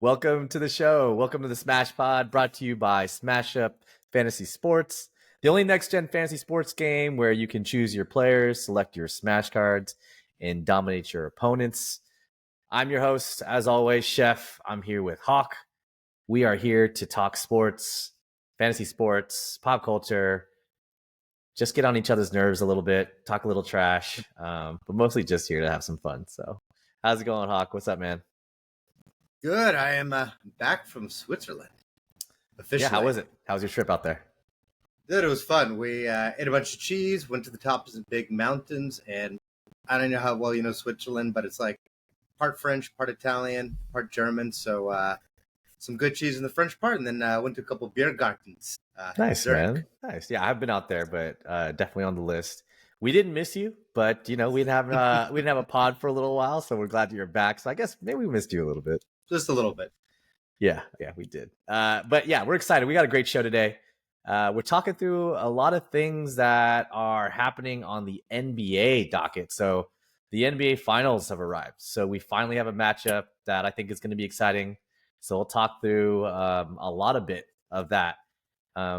Welcome to the show. Welcome to the SmashPod, brought to you by Smash Up Fantasy Sports, the only next-gen fantasy sports game where you can choose your players, select your Smash cards, and dominate your opponents. I'm your host, as always, Chef. I'm here with Hawk. We are here to talk sports, fantasy sports, pop culture, just get on each other's nerves a little bit, talk a little trash, but mostly just here to have some fun. So how's it going, Hawk? What's up, man? Good. I am back from Switzerland. Officially. Yeah, how was it? How was your trip out there? Good. It was fun. We ate a bunch of cheese, went to the tops of big mountains, and I don't know how well you know Switzerland, but it's like part French, part Italian, part German. So some good cheese in the French part, and then went to a couple beer gardens. Nice, Zurich. man. Nice. Yeah, I've been out there, but definitely on the list. We didn't miss you, but we didn't have a pod for a little while, so we're glad you're back. So I guess maybe we missed you a little bit. Just a little bit. Yeah, we did. But yeah, we're excited. We got a great show today. We're talking through a lot of things that are happening on the NBA docket. So the NBA finals have arrived. So we finally have a matchup that I think is going to be exciting. So we'll talk through a lot of bit of that.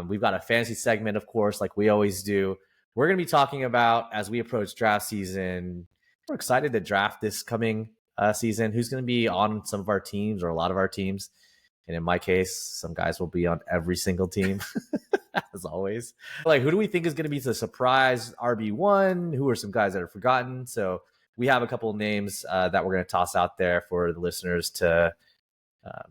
We've got a fantasy segment, of course, like we always do. We're going to be talking about, as we approach draft season, we're excited to draft this coming season, who's going to be on some of our teams or a lot of our teams. And in my case, some guys will be on every single team, as always. Like, who do we think is going to be the surprise RB1? Who are some guys that are forgotten? So we have a couple of names that we're going to toss out there for the listeners to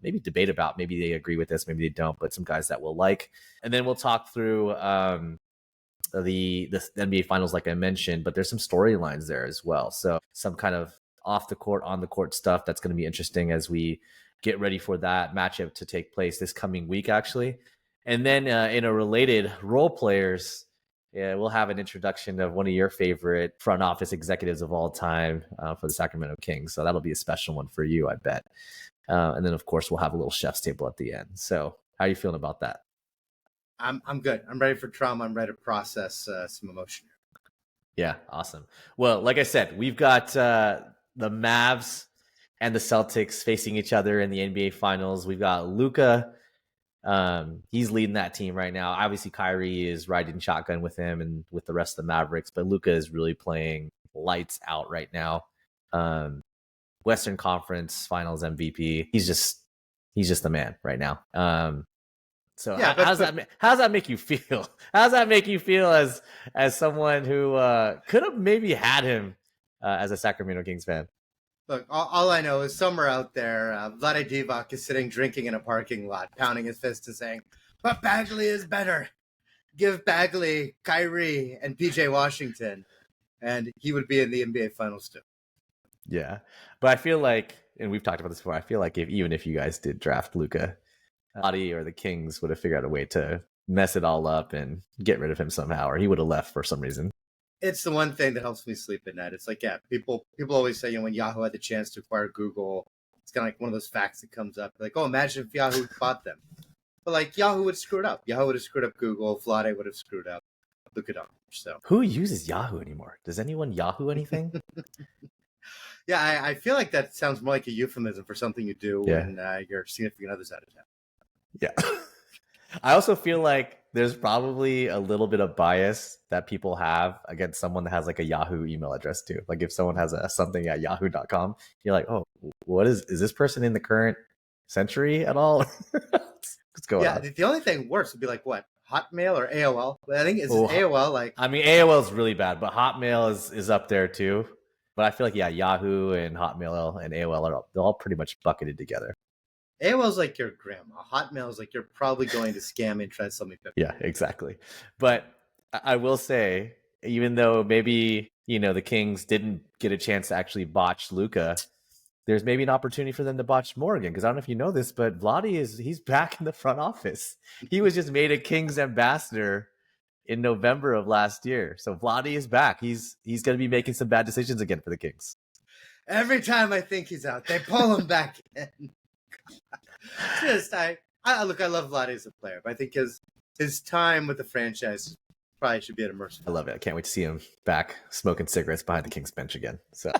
maybe debate about. Maybe they agree with this, maybe they don't, but some guys that we'll like. And then we'll talk through the NBA finals, like I mentioned, but there's some storylines there as well. So some kind of off the court, on the court stuff that's going to be interesting as we get ready for that matchup to take place this coming week, actually. And then in a related role players, we'll have an introduction of one of your favorite front office executives of all time for the Sacramento Kings. So that'll be a special one for you, I bet. And then, of course, we'll have a little chef's table at the end. So how are you feeling about that? I'm good. I'm ready for trauma. I'm ready to process some emotion. Yeah, awesome. Well, like I said, we've got the Mavs and the Celtics facing each other in the NBA Finals. We've got Luka. He's leading that team right now. Obviously, Kyrie is riding shotgun with him and with the rest of the Mavericks, but Luka is really playing lights out right now. Western Conference Finals MVP. He's just the man right now. So yeah, how does that make you feel? How does that make you feel as someone who could have maybe had him as a Sacramento Kings fan? Look, all I know is somewhere out there, Vlade Divac is sitting drinking in a parking lot, pounding his fist and saying, "But Bagley is better. Give Bagley, Kyrie, and PJ Washington," and he would be in the NBA Finals too. Yeah, but I feel like, and we've talked about this before, I feel like even if you guys did draft Luka, Vlade or the Kings would have figured out a way to mess it all up and get rid of him somehow, or he would have left for some reason. It's the one thing that helps me sleep at night. It's like, yeah, people always say, when Yahoo had the chance to acquire Google, it's kind of like one of those facts that comes up. Like, oh, imagine if Yahoo bought them. But like, Yahoo would screw it up. Yahoo would have screwed up Google. Vlade would have screwed up Luka Doncic. So who uses Yahoo anymore? Does anyone Yahoo anything? Yeah, I feel like that sounds more like a euphemism for something you do when your significant other's out of town. Yeah. I also feel like there's probably a little bit of bias that people have against someone that has like a Yahoo email address too. Like if someone has something at yahoo.com, you're like, oh, what is this person in the current century at all? What's going on? Yeah, the only thing worse would be like what? Hotmail or AOL? I think it's AOL. Like, I mean, AOL is really bad, but Hotmail is up there too. But I feel like, Yahoo and Hotmail and AOL they're all pretty much bucketed together. AOL is like your grandma. Hotmail is like you're probably going to scam and try to sell me $50. Yeah, exactly. But I will say, even though maybe, the Kings didn't get a chance to actually botch Luka, there's maybe an opportunity for them to botch more again. Because I don't know if you know this, but Vlade he's back in the front office. He was just made a Kings ambassador in November of last year. So Vlade is back. He's going to be making some bad decisions again for the Kings. Every time I think he's out, they pull him back in. I love Vlade as a player, but I think his time with the franchise probably should be at a mercy. I love it. I can't wait to see him back smoking cigarettes behind the Kings bench again. So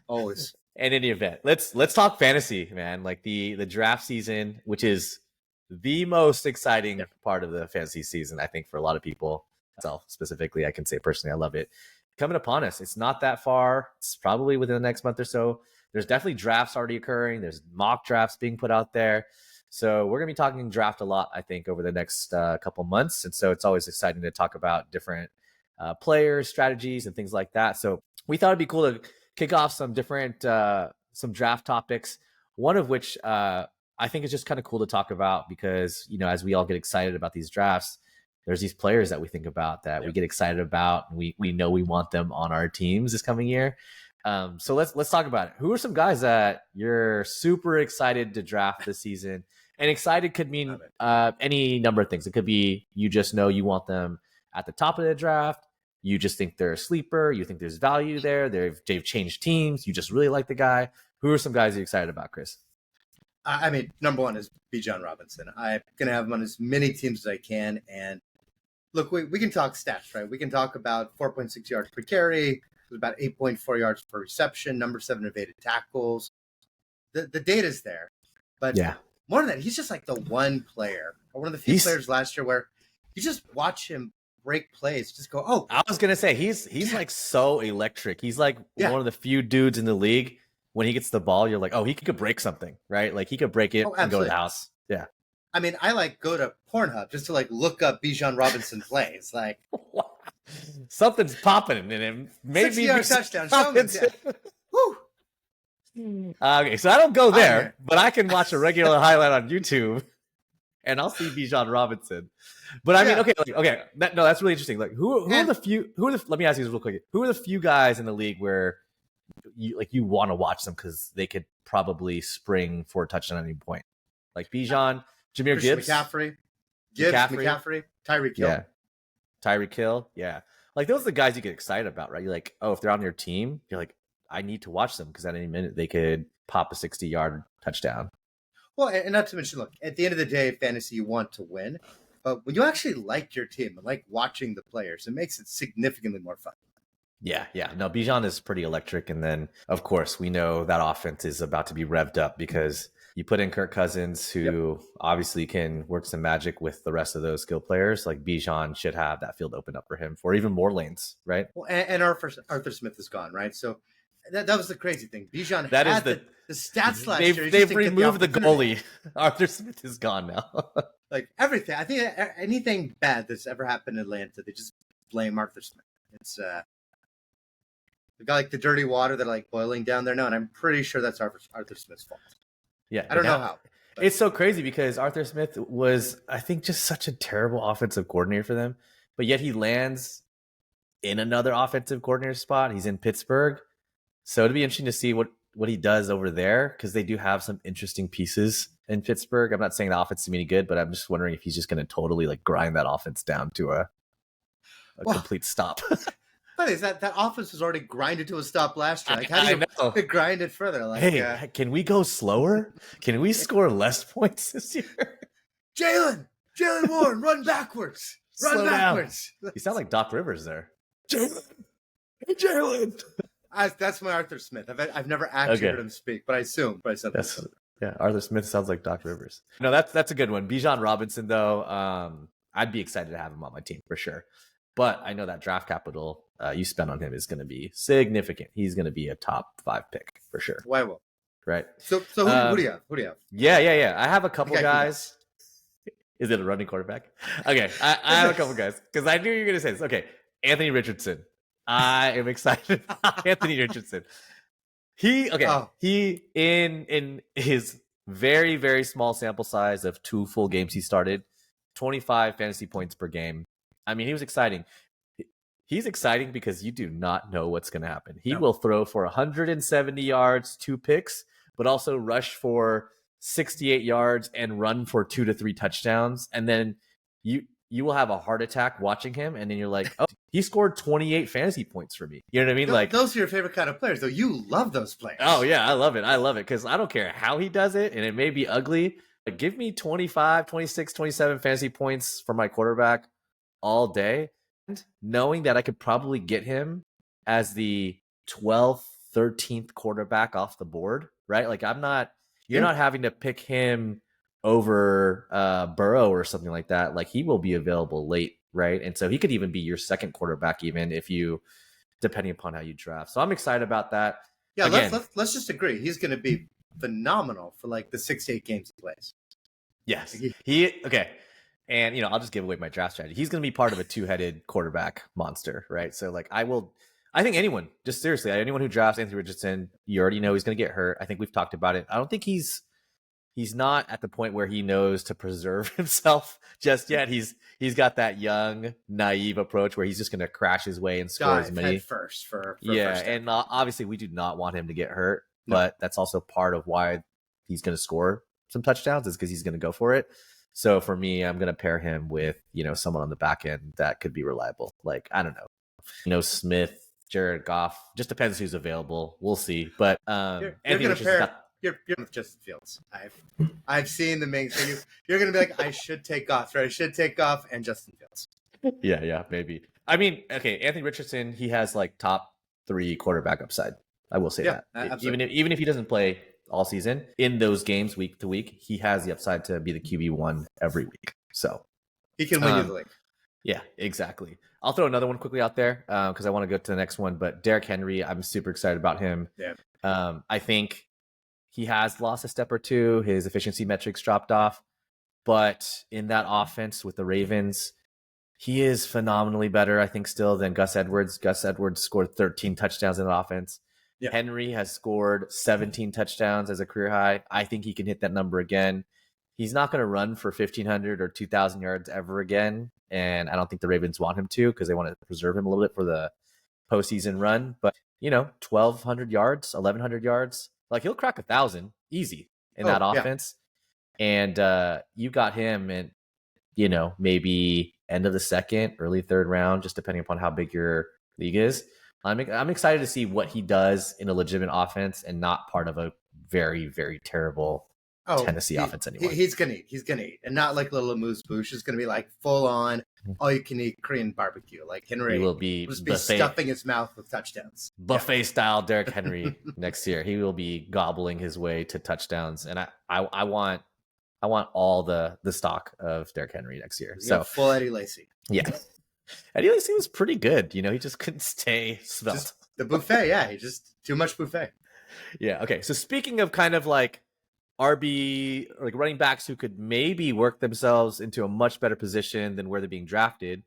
always. in any event, let's talk fantasy, man. Like the draft season, which is the most exciting part of the fantasy season, I think, for a lot of people. Myself specifically, I can say personally, I love it. Coming upon us, it's not that far. It's probably within the next month or so. There's definitely drafts already occurring. There's mock drafts being put out there. So we're gonna be talking draft a lot, I think, over the next couple months. And so it's always exciting to talk about different players, strategies, and things like that. So we thought it'd be cool to kick off some different some draft topics. One of which I think is just kind of cool to talk about because, you know, as we all get excited about these drafts, there's these players that we think about that we get excited about. And we know we want them on our teams this coming year. So let's talk about it. Who are some guys that you're super excited to draft this season? And excited could mean any number of things. It could be you just know you want them at the top of the draft. You just think they're a sleeper. You think there's value there. They've changed teams. You just really like the guy. Who are some guys you're excited about, Chris? I mean, number one is Bijan Robinson. I'm going to have him on as many teams as I can. And look, we can talk stats, right? We can talk about 4.6 yards per carry, about 8.4 yards per reception, number 7 evaded tackles. The data's there. But more than that, he's just like the one player, or one of the few players last year where you just watch him break plays, just go, oh. I was going to say, he's like so electric. He's like one of the few dudes in the league. When he gets the ball, you're like, oh, he could break something, right? Like he could break it and go to the house. Yeah. I mean, I like go to Pornhub just to like look up Bijan Robinson plays. Like something's popping in him. Maybe 60-yard touchdown. Okay, so I don't go there, but I can watch a regular highlight on YouTube, and I'll see Bijan Robinson. But I mean, okay, that's really interesting. Like, who are the few? Let me ask you this real quick. Who are the few guys in the league where you want to watch them because they could probably spring for a touchdown at any point? Like Bijan, Jahmyr Gibbs, McCaffrey, Tyreek Hill. Yeah. Tyreek Hill. Yeah. Like those are the guys you get excited about, right? You're like, oh, if they're on your team, you're like, I need to watch them because at any minute they could pop a 60-yard touchdown. Well, and not to mention, look, at the end of the day, fantasy, you want to win. But when you actually like your team and like watching the players, it makes it significantly more fun. Yeah. No, Bijan is pretty electric. And then, of course, we know that offense is about to be revved up because you put in Kirk Cousins, who obviously can work some magic with the rest of those skill players. Like Bijan should have that field open up for him for even more lanes, right? Well, and Arthur Smith is gone, right? So that was the crazy thing. Bijan that had is the stats last year. They've removed the goalie. Arthur Smith is gone now. Like everything. I think anything bad that's ever happened in Atlanta, they just blame Arthur Smith. It's they got like the dirty water that like boiling down there now, and I'm pretty sure that's Arthur Smith's fault. Yeah, I don't know how. But it's so crazy because Arthur Smith was, I think, just such a terrible offensive coordinator for them, but yet he lands in another offensive coordinator spot. He's in Pittsburgh, so it'd be interesting to see what he does over there because they do have some interesting pieces in Pittsburgh. I'm not saying the offense is any good, but I'm just wondering if he's just going to totally like grind that offense down to a complete stop. Funny is that offense was already grinded to a stop last year. Like, how do you grind it further? Like, hey, can we go slower? Can we score less points this year? Jalen Warren, run backwards. Run backwards. Down. You sound like Doc Rivers there. Jalen. That's my Arthur Smith. I've never actually heard him speak, but I assume. But I said that. Yeah, Arthur Smith sounds like Doc Rivers. No, that's a good one. Bijan Robinson, though, I'd be excited to have him on my team for sure. But I know that draft capital you spend on him is going to be significant. He's going to be a top 5 pick for sure. Why will? Right. So who do you have? Who do you have? Yeah. I have a couple guys. Is it a running quarterback? Okay, I have a couple guys because I knew you were going to say this. Okay, Anthony Richardson. I am excited about Anthony Richardson. He in his very, very small sample size of 2 full games he started, 25 fantasy points per game. I mean, he was exciting. He's exciting because you do not know what's going to happen. He will throw for 170 yards, 2 picks, but also rush for 68 yards and run for 2 to 3 touchdowns. And then you will have a heart attack watching him. And then you're like, oh, he scored 28 fantasy points for me. You know what I mean? Like those are your favorite kind of players, though. You love those players. Oh, yeah. I love it. Because I don't care how he does it. And it may be ugly. But give me 25, 26, 27 fantasy points for my quarterback all day. Knowing that I could probably get him as the 12th 13th quarterback off the board, right? Like you're not having to pick him over Burrow or something like that. Like he will be available late, right? And so he could even be your second quarterback, even if you, depending upon how you draft. So I'm excited about that. Yeah, Again, let's just agree. He's going to be phenomenal for like the 6 to 8 games he plays. yes, okay. And I'll just give away my draft strategy. He's going to be part of a two-headed quarterback monster, right? So like I think anyone, just seriously, anyone who drafts Anthony Richardson, you already know he's going to get hurt. I think we've talked about it. I don't think he's not at the point where he knows to preserve himself just yet. He's got that young, naive approach where he's just going to crash his way and score as many. Head first for first and obviously we do not want him to get hurt, but that's also part of why he's going to score some touchdowns is because he's going to go for it. So for me, I'm going to pair him with someone on the back end that could be reliable. Like I don't know, Smith, Jared Goff. Just depends who's available. We'll see. But you're going to pair. You're with Justin Fields. I've seen the main thing. You're going to be like, I should take Goff, right? I should take Goff and Justin Fields. Yeah, maybe. I mean, okay, Anthony Richardson, he has like top 3 quarterback upside. I will say that. Even if he doesn't play all season, in those games week to week, he has the upside to be the QB1 every week. So he can win you the league. Yeah, exactly. I'll throw another one quickly out there because I want to go to the next one. But Derrick Henry, I'm super excited about him. Yeah. I think he has lost a step or two. His efficiency metrics dropped off. But in that offense with the Ravens, he is phenomenally better, I think, still than Gus Edwards. Gus Edwards scored 13 touchdowns in the offense. Yeah. Henry has scored 17 touchdowns as a career high. I think he can hit that number again. He's not going to run for 1,500 or 2,000 yards ever again. And I don't think the Ravens want him to because they want to preserve him a little bit for the postseason run. But, 1,200 yards, 1,100 yards. Like he'll crack 1,000 easy in that offense. And you got him in, maybe end of the second, early third round, just depending upon how big your league is. I'm excited to see what he does in a legitimate offense and not part of a very, very terrible Tennessee offense anymore. He's gonna eat, and not like little amuse bouche. It's gonna be like full on all you can eat Korean barbecue. Like Henry will be stuffing his mouth with touchdowns. Buffet style Derrick Henry next year. He will be gobbling his way to touchdowns, and I want all the stock of Derrick Henry next year. So full Eddie Lacy. Yeah. Eddie Lacy was pretty good. He just couldn't stay svelte. Just the buffet, he just too much buffet. Yeah. Okay. So speaking of kind of like RB, like running backs who could maybe work themselves into a much better position than where they're being drafted.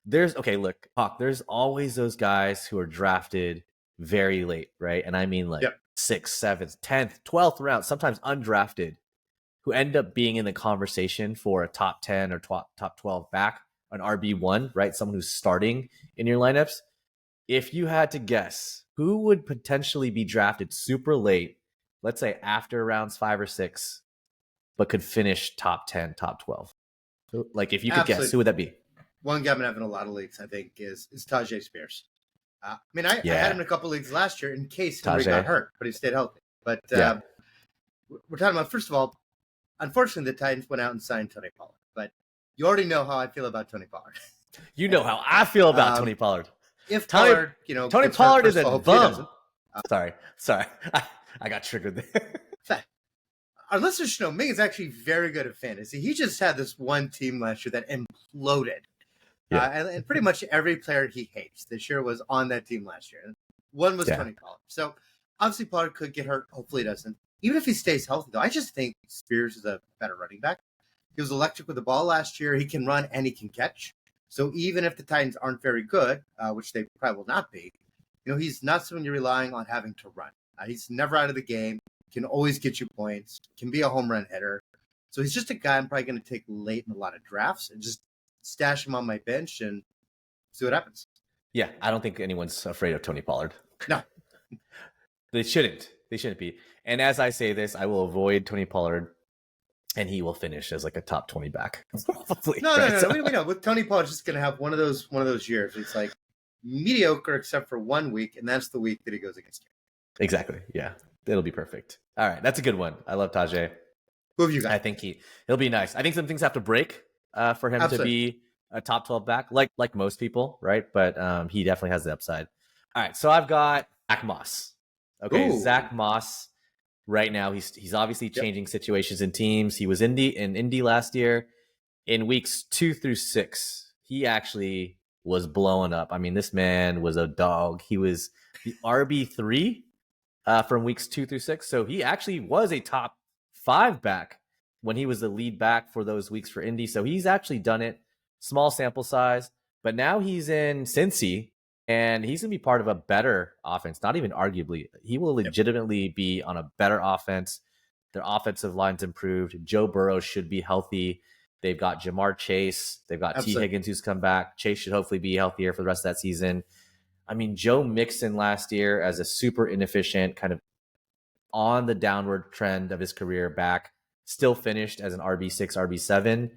There's there's always those guys who are drafted very late, right? And I mean like 6th, 7th, 10th, 12th round, sometimes undrafted, who end up being in the conversation for a top 10 or top 12 back, an RB1, right? Someone who's starting in your lineups. If you had to guess, who would potentially be drafted super late, let's say after rounds 5 or 6, but could finish top 10, top 12? Like if you could guess, who would that be? One guy I'm having a lot of leagues, I think, is Tajay Spears. I had him in a couple leagues last year in case Henry got hurt, but he stayed healthy. But we're talking about, first of all, unfortunately, the Titans went out and signed Tony Pollard. But you already know how I feel about Tony Pollard. You know how I feel about Tony Pollard. If Tony Pollard is a bum. Sorry. I got triggered there. Our listeners should know Ming is actually very good at fantasy. He just had this one team last year that imploded. Yeah. And pretty much every player he hates this year was on that team last year. One was Tony Pollard. So obviously Pollard could get hurt. Hopefully he doesn't. Even if he stays healthy, though, I just think Spears is a better running back. He was electric with the ball last year. He can run and he can catch. So even if the Titans aren't very good, which they probably will not be, he's not someone you're relying on having to run. He's never out of the game. Can always get you points. Can be a home run hitter. So he's just a guy I'm probably going to take late in a lot of drafts and just stash him on my bench and see what happens. Yeah, I don't think anyone's afraid of Tony Pollard. No. They shouldn't be. And as I say this, I will avoid Tony Pollard, and he will finish as like a top 20 back. Probably. No. We know. With Tony Pollard, just going to have one of those years. It's like mediocre except for 1 week, and that's the week that he goes against you. Exactly. Yeah, it'll be perfect. All right, that's a good one. I love Tajay. Who have you got? I think he'll be nice. I think some things have to break for him to be a top 12 back, like most people, right? But he definitely has the upside. All right, so I've got Zach Moss. Okay, Ooh. Zach Moss. Right now, he's obviously changing situations in teams. He was in Indy last year. In weeks 2 through 6, he actually was blowing up. I mean, this man was a dog. He was the RB3 from weeks 2 through 6. So he actually was a top 5 back when he was the lead back for those weeks for Indy. So he's actually done it. Small sample size, but now he's in Cincy and he's going to be part of a better offense. Not even arguably, he will legitimately be on a better offense. Their offensive line's improved. Joe Burrow should be healthy. They've got Jamar Chase. They've got T. Higgins who's come back. Chase should hopefully be healthier for the rest of that season. I mean, Joe Mixon last year as a super inefficient, kind of on the downward trend of his career back, still finished as an RB6, RB7.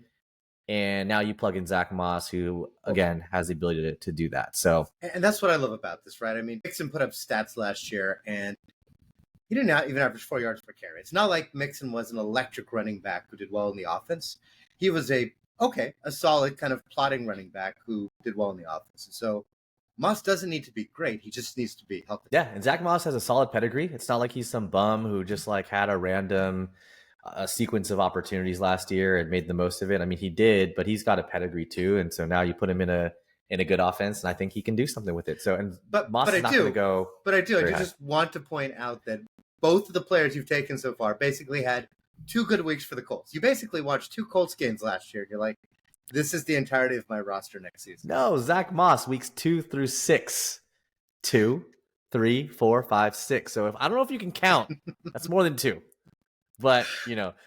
And now you plug in Zach Moss, who, again, has the ability to do that. So, and that's what I love about this, right? I mean, Mixon put up stats last year, and he didn't even average 4 yards per carry. It's not like Mixon was an electric running back who did well in the offense. He was a solid kind of plotting running back who did well in the offense. And so Moss doesn't need to be great. He just needs to be healthy. Yeah, and Zach Moss has a solid pedigree. It's not like he's some bum who just like had a random sequence of opportunities last year and made the most of it. I mean, he did, but he's got a pedigree too. And so now you put him in a good offense, and I think he can do something with it. So, and Moss is not going to go. But I do just want to point out that both of the players you've taken so far basically had 2 good weeks for the Colts. You basically watched 2 Colts games last year. You're like, this is the entirety of my roster next season. No, Zach Moss, weeks 2 through 6. 2, 3, 4, 5, 6. So I don't know if you can count. That's more than 2. But,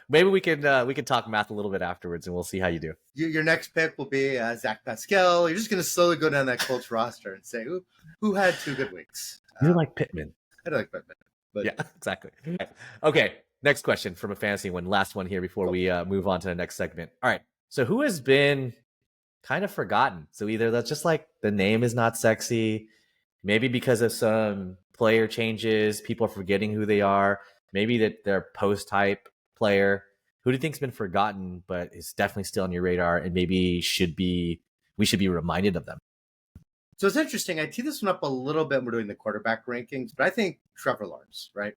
maybe we can talk math a little bit afterwards, and we'll see how you do. Your next pick will be Zach Pascal. You're just going to slowly go down that Colts roster and say, who had 2 good weeks? You're like Pittman. I do like Pittman. But... Yeah, exactly. Okay, next question from a fantasy one. Last one here before we move on to the next segment. All right, so who has been kind of forgotten? So either that's just like the name is not sexy, maybe because of some player changes, people are forgetting who they are, maybe that they're post-hype player. Who do you think's been forgotten but is definitely still on your radar and maybe we should be reminded of them? So it's interesting. I tee this one up a little bit when we're doing the quarterback rankings, but I think Trevor Lawrence, right?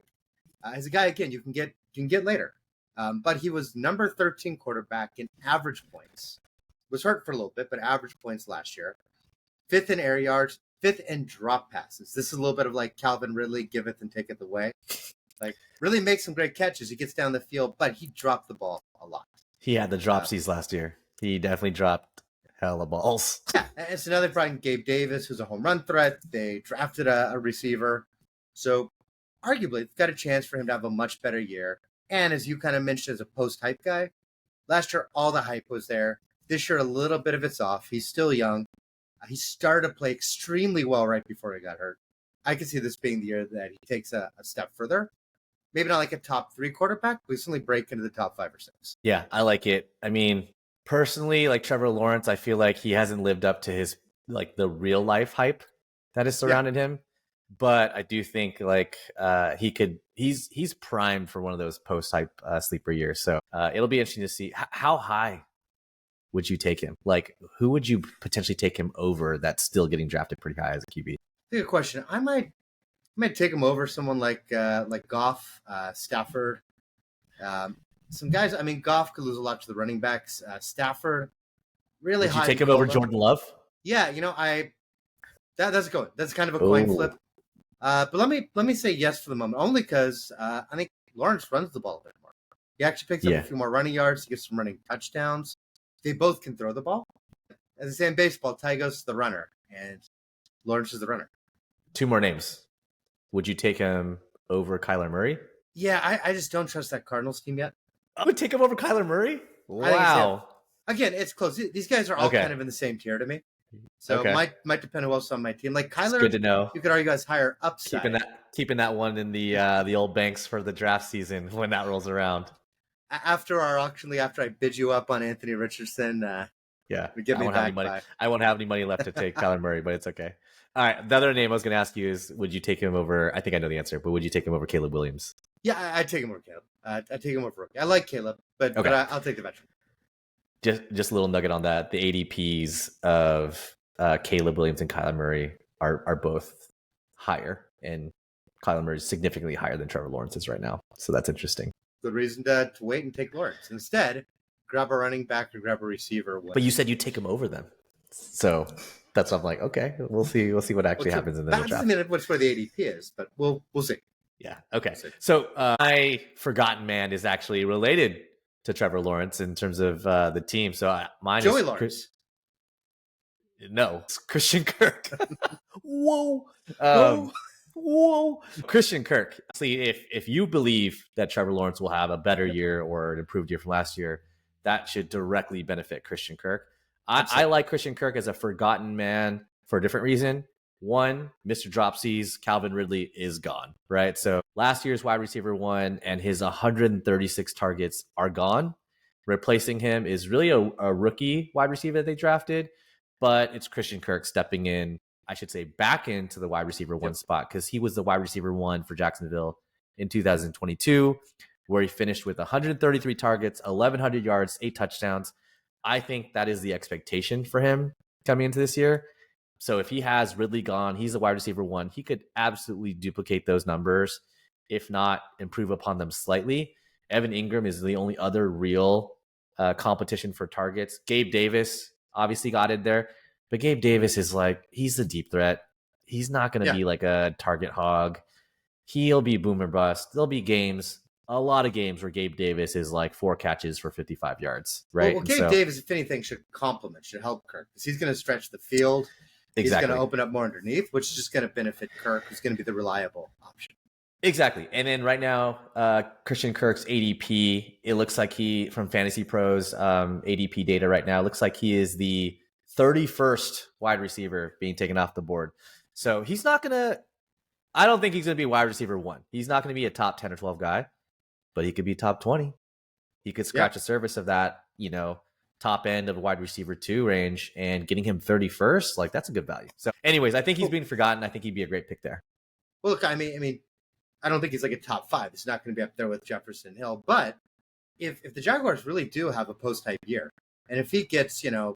As a guy, again, you can get later. But he was number 13 quarterback in average points. Was hurt for a little bit, but average points last year. 5th in air yards, 5th in drop passes. This is a little bit of like Calvin Ridley, giveth and taketh away. Like, really makes some great catches. He gets down the field, but he dropped the ball a lot. He had the dropsies last year. He definitely dropped hella balls. Yeah, and so now they brought in Gabe Davis, who's a home run threat. They drafted a receiver. So arguably, it's got a chance for him to have a much better year. And as you kind of mentioned as a post-hype guy, last year all the hype was there. This year a little bit of it's off. He's still young. He started to play extremely well right before he got hurt. I can see this being the year that he takes a step further. Maybe not like a top 3 quarterback, but certainly break into the top 5 or 6. Yeah, I like it. I mean, personally, like Trevor Lawrence, I feel like he hasn't lived up to his like the real life hype that has surrounded him. But I do think like he's primed for one of those post hype sleeper years. So it'll be interesting to see how high would you take him? Like who would you potentially take him over that's still getting drafted pretty high as a QB? Good question. I might take him over someone like Goff, Stafford. Some guys, I mean, Goff could lose a lot to the running backs. Stafford, really high. Would you take him over Jordan Love? Yeah, that's good. That's kind of a coin flip. But let me say yes for the moment, only because I think Lawrence runs the ball a bit more. He actually picks up a few more running yards. He gets some running touchdowns. They both can throw the ball. As they say in baseball, Ty goes to the runner, and Lawrence is the runner. 2 more names. Would you take him over Kyler Murray? Yeah, I just don't trust that Cardinals team yet. I would take him over Kyler Murray? Wow. Again, it's close. These guys are all kind of in the same tier to me. So it might depend on who else on my team. Like Kyler, it's good to know. You could argue guys higher upside. Keeping that one in the old banks for the draft season when that rolls around. After I bid you up on Anthony Richardson, give me back money. I won't have any money left to take Kyler Murray, but it's okay. All right, the other name I was going to ask you is, would you take him over? I think I know the answer, but would you take him over Caleb Williams? Yeah, I'd take him over Caleb. I'd take him over rookie. I like Caleb, but I'll take the veteran. Just a little nugget on that. The ADPs of Caleb Williams and Kyler Murray are both higher and Kyler Murray is significantly higher than Trevor Lawrence is right now. So that's interesting. Good reason to wait and take Lawrence. Instead, grab a running back or grab a receiver. But you said you take him over them. So that's what I'm like, okay, we'll see what actually happens in the draft. I mean, what's where the ADP is, but we'll see. Yeah. Okay. So my forgotten man is actually related to Trevor Lawrence in terms of the team. So mine Joey is Lawrence. No, it's Christian Kirk. Whoa. Whoa. Christian Kirk. See, if you believe that Trevor Lawrence will have a better year or an improved year from last year, that should directly benefit Christian Kirk. I like Christian Kirk as a forgotten man for a different reason. One, Mr. Dropsies, Calvin Ridley is gone, right? So last year's wide receiver 1 and his 136 targets are gone. Replacing him is really a rookie wide receiver that they drafted, but it's Christian Kirk stepping in, I should say, back into the wide receiver 1 spot, because he was the wide receiver 1 for Jacksonville in 2022, where he finished with 133 targets, 1,100 yards, 8 touchdowns. I think that is the expectation for him coming into this year. So if he has Ridley gone, he's the wide receiver 1. He could absolutely duplicate those numbers, if not improve upon them slightly. Evan Ingram is the only other real competition for targets. Gabe Davis obviously got in there, but Gabe Davis is like, he's a deep threat. He's not going to be like a target hog. He'll be boom or bust. There'll be games, a lot of games where Gabe Davis is like 4 catches for 55 yards, right? Well, Gabe Davis, if anything, should help Kirk, because he's going to stretch the field. He's going to open up more underneath, which is just going to benefit Kirk, who's going to be the reliable option. Exactly. And then right now, Christian Kirk's ADP, it looks like he, from Fantasy Pros ADP data right now, looks like he is the 31st wide receiver being taken off the board. So he's not going to, I don't think he's going to be wide receiver 1. He's not going to be a top 10 or 12 guy, but he could be top 20. He could scratch a surface of that, top end of wide receiver 2 range, and getting him 31st, like, that's a good value. So anyways, I think he's being forgotten. I think he'd be a great pick there. Well, look, I mean, I don't think he's like a top 5. It's not going to be up there with Jefferson Hill. But if the Jaguars really do have a post-type year, and if he gets, a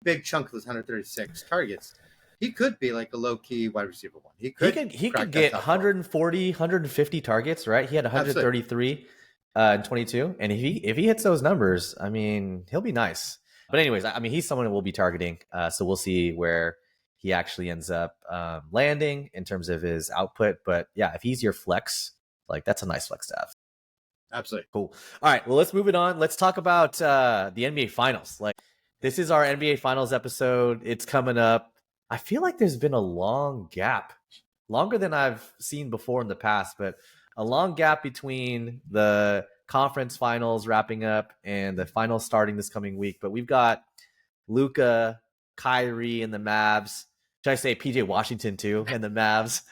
big chunk of those 136 targets, he could be like a low-key wide receiver 1. He could get 140, 150 targets, right? He had 133 in 22. And if he hits those numbers, I mean, he'll be nice. But anyways, I mean, he's someone we'll be targeting. So we'll see where he actually ends up landing in terms of his output. But yeah, if he's your flex, like, that's a nice flex to have. Absolutely. Cool. All right, well, let's move it on. Let's talk about the NBA Finals. Like, this is our NBA Finals episode. It's coming up. I feel like there's been a long gap, longer than I've seen before in the past, but a long gap between the conference finals wrapping up and the finals starting this coming week. But we've got Luka, Kyrie, and the Mavs. Should I say PJ Washington too, and the Mavs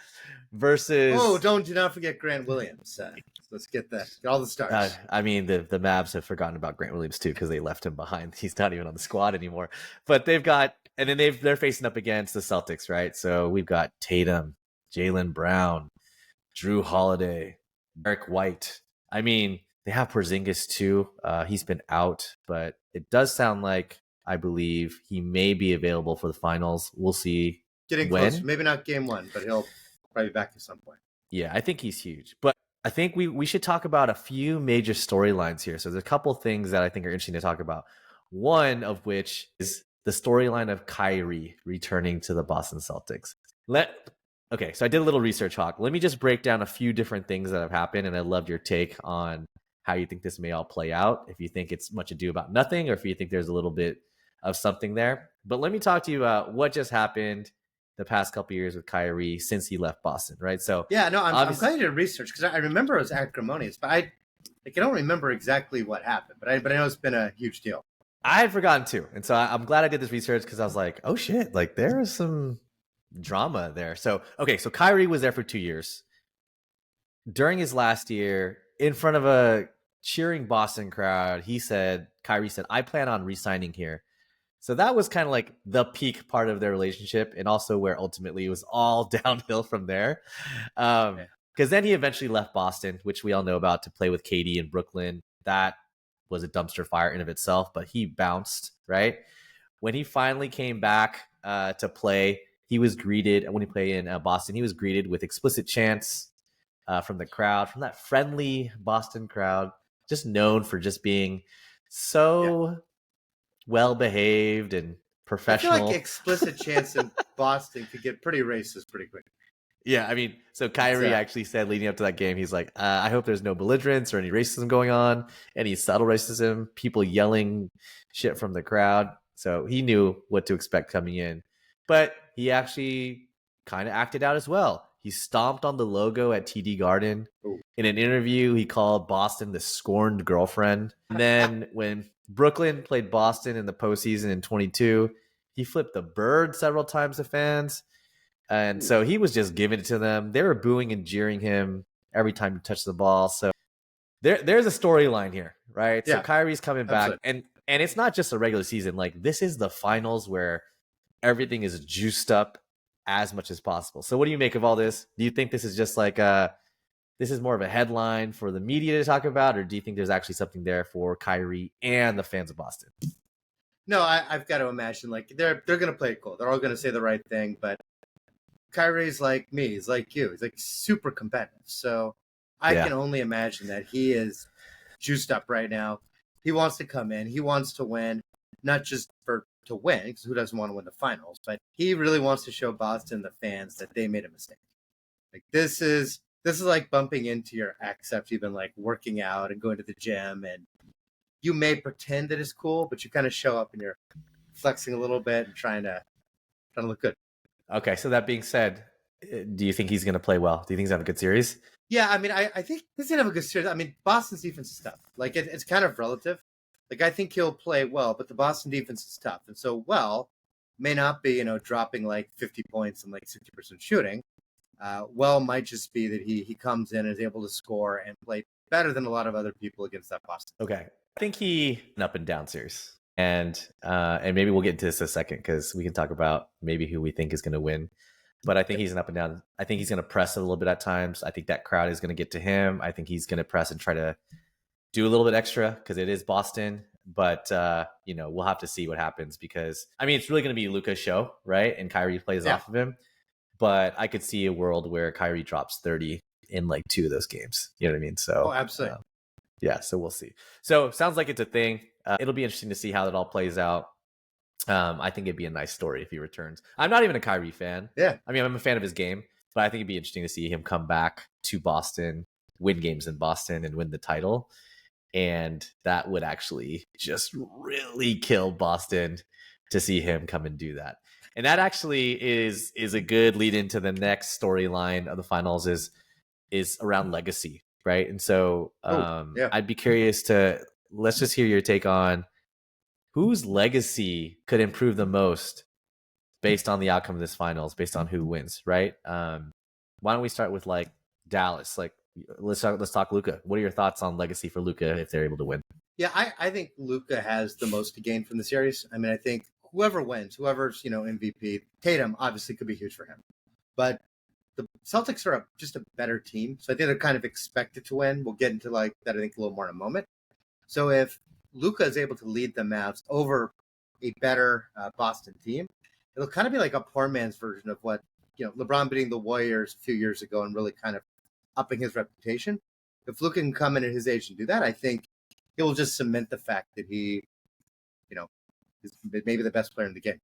versus... Oh, do not forget Grant Williams. Let's get all the stars. I mean, the Mavs have forgotten about Grant Williams too, because they left him behind. He's not even on the squad anymore. But they've got, and then they're facing up against the Celtics, right? So we've got Tatum, Jaylen Brown, Drew Holiday, Derek White. I mean, they have Porzingis too. He's been out, but it does sound like, I believe, he may be available for the finals. We'll see. Getting close. Maybe not game 1, but he'll probably be back at some point. Yeah, I think he's huge. But I think we should talk about a few major storylines here. So there's a couple things that I think are interesting to talk about. One of which is the storyline of Kyrie returning to the Boston Celtics. Okay, so I did a little research, Hawk. Let me just break down a few different things that have happened, and I love your take on how you think this may all play out. If you think it's much ado about nothing, or if you think there's a little bit of something there. But let me talk to you about what just happened the past couple of years with Kyrie since he left Boston, right? So yeah, no, I'm glad you did research, because I remember it was acrimonious, but I don't remember exactly what happened. But I know it's been a huge deal. I had forgotten too, and so I'm glad I did this research, because I was like, oh shit, like there is some drama there. So okay, so Kyrie was there for 2 years. During his last year, in front of a cheering Boston crowd, Kyrie said, I plan on re-signing here. So that was kind of like the peak part of their relationship, and also where ultimately it was all downhill from there. Because then he eventually left Boston, which we all know about, to play with KD in Brooklyn. That was a dumpster fire in of itself, but he bounced, right? When he finally came back to play, he was greeted when he played in Boston. He was greeted with explicit chants from the crowd, from that friendly Boston crowd, just known for just being so well behaved and I feel like professional. explicit chants in Boston could get pretty racist pretty quick. Yeah, I mean, so Kyrie actually said leading up to that game, he's like, I hope there's no belligerence or any racism going on, any subtle racism, people yelling shit from the crowd. So he knew what to expect coming in. But he actually kind of acted out as well. He stomped on the logo at TD Garden. Ooh. In an interview, he called Boston the scorned girlfriend. And then when Brooklyn played Boston in the postseason in 22, he flipped the bird several times to fans. And so he was just giving it to them. They were booing and jeering him every time he touched the ball. So there's a storyline here, right? Yeah, so Kyrie's coming back. absolutely. And it's not just a regular season. Like, this is the finals where everything is juiced up as much as possible. So what do you make of all this? Do you think this is just like this is more of a headline for the media to talk about, or do you think there's actually something there for Kyrie and the fans of Boston? No, I've got to imagine like they're going to play it cool. They're all going to say the right thing, but Kyrie's like me. He's like you. He's like super competitive. So I can only imagine that he is juiced up right now. He wants to come in. He wants to win, not just to win, because who doesn't want to win the finals, but he really wants to show Boston, the fans, that they made a mistake. Like this is like bumping into your ex after you've been like working out and going to the gym, and you may pretend that it's cool, but you kind of show up and you're flexing a little bit and trying to look good. Okay, so that being said, do you think he's going to play well? Do you think he's going to have a good series? Yeah, I mean, I think he's going to have a good series. I mean, Boston's defense is tough. Like, it's kind of relative. Like, I think he'll play well, but the Boston defense is tough. And so, well, may not be, dropping like 50 points and like 60% shooting. Well, might just be that he comes in and is able to score and play better than a lot of other people against that Boston. Okay. I think he an up and down series. And maybe we'll get into this in a second because we can talk about maybe who we think is going to win. But I think he's an up and down. I think he's going to press a little bit at times. I think that crowd is going to get to him. I think he's going to press and try to do a little bit extra because it is Boston. But, we'll have to see what happens because, I mean, it's really going to be Luka's show, right? And Kyrie plays off of him. But I could see a world where Kyrie drops 30 in like 2 of those games. You know what I mean? So, absolutely. So we'll see. So sounds like it's a thing. It'll be interesting to see how that all plays out. I think it'd be a nice story if he returns. I'm not even a Kyrie fan. Yeah. I mean, I'm a fan of his game, but I think it'd be interesting to see him come back to Boston, win games in Boston, and win the title. And that would actually just really kill Boston to see him come and do that. And that actually is a good lead into the next storyline of the finals is around legacy, right? And so I'd be curious let's just hear your take on whose legacy could improve the most based on the outcome of this finals, based on who wins, right? Why don't we start with like Dallas? Like let's talk Luka. What are your thoughts on legacy for Luka if they're able to win? Yeah, I think Luka has the most to gain from the series. I mean, I think whoever wins, whoever's MVP, Tatum obviously could be huge for him, but the Celtics are just a better team, so I think they're kind of expected to win. We'll get into like that, I think, a little more in a moment. So if Luka is able to lead the Mavs over a better Boston team, it'll kind of be like a poor man's version of what LeBron beating the Warriors a few years ago and really kind of upping his reputation. If Luka can come in at his age and do that, I think he will just cement the fact that he, is maybe the best player in the game.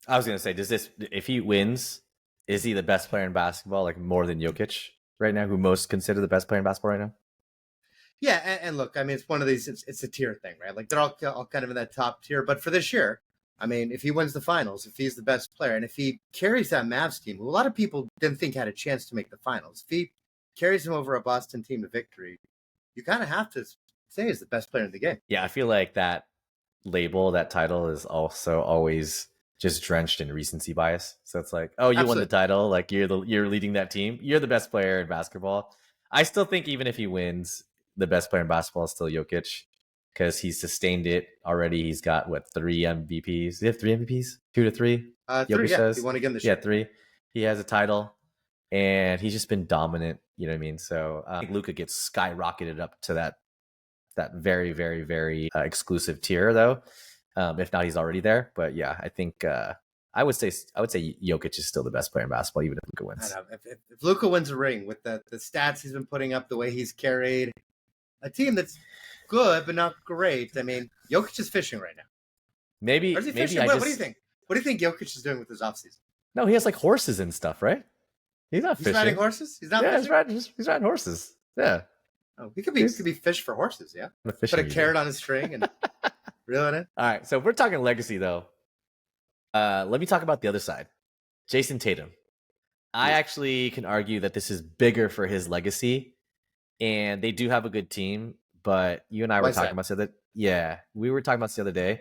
I was going to say, if he wins, is he the best player in basketball, like more than Jokic right now, who most consider the best player in basketball right now? Yeah, and look, I mean, it's one of these, it's a tier thing, right? Like they're all kind of in that top tier. But for this year, I mean, if he wins the finals, if he's the best player, and if he carries that Mavs team, who a lot of people didn't think had a chance to make the finals, if he carries them over a Boston team to victory, you kind of have to say he's the best player in the game. Yeah, I feel like that label, that title is also always just drenched in recency bias. So it's like, oh, you won the title, like you're leading that team, you're the best player in basketball. I still think even if he wins, the best player in basketball is still Jokic because he's sustained it already. He's got 3 MVPs. Does he have 3 MVPs? 2 to 3? 3, yeah. He won again this year. 3. He has a title, and he's just been dominant. You know what I mean? So I think Luka gets skyrocketed up to that very, very, very exclusive tier, though. If not, he's already there. But yeah, I think I would say Jokic is still the best player in basketball, even if Luka I wins. don't know. If Luka wins a ring with the stats he's been putting up, the way he's carried a team that's good but not great. I mean, Jokic is fishing right now. Maybe Or is he maybe fishing? I What just do you think? What do you think Jokic is doing with his offseason? no. He has like horses and stuff, right? He's not He's fishing. riding horses. He's not Yeah, fishing. he's riding horses. Yeah, Oh, he could be fish for horses. Yeah, I'm a put fishing a user. carrot on his string and reel it in. All right, so if we're talking legacy though, let me talk about the other side. Jason Tatum. I actually can argue that this is bigger for his legacy, and they do have a good team. But you and I Why were is talking that? about the other, yeah, we were talking about this the other day.